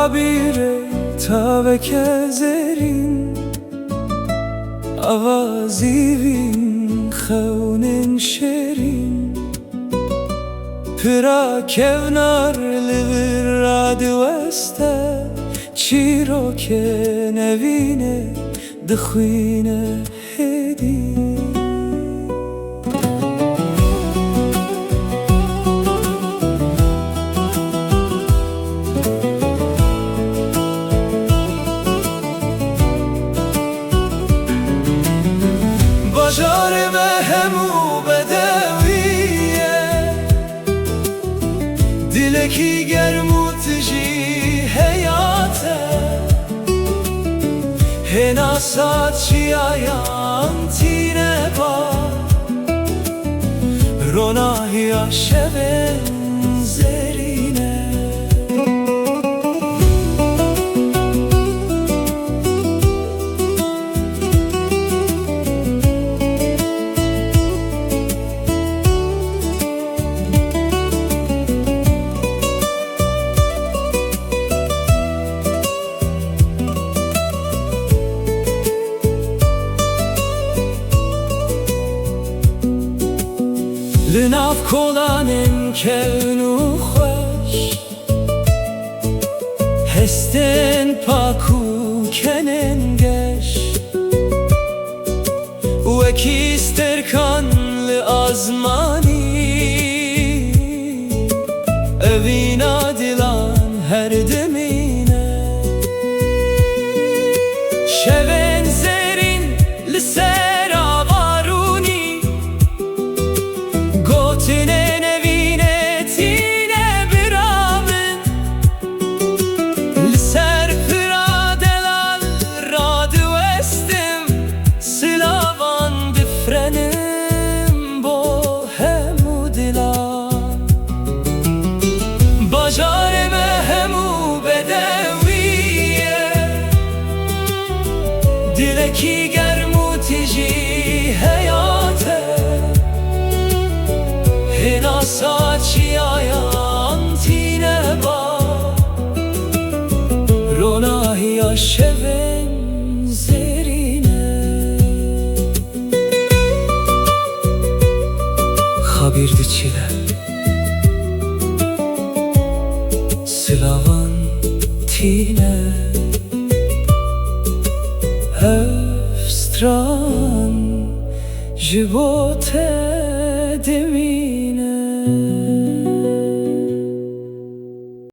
خبیره تا بکزرین آوازی وین خونن شرین پرا کونار لور راد وسته چیرو که نوینه دخوینه هدی باجار مهمو بدویه دلکی گرمو تجی حیاته هنا ساچی آیان تینه با روناهی آشبه زرینه لناف کلانن کونو خوش هستن پاکو کنن گش وکی استرکان لازمانی اوینا دیلان هر دمینه شون زرین لسر Tine nevine tine birabın Liser pıradelal radu estim Silavan difrenim bohemu dilan Bajare mehemu bedeviye Dileki germu tiji hayate هنا ساچی آیان تینه با روناهی آشبن زرینه خبیرdi çile Silavan tine Evstran Jibote demi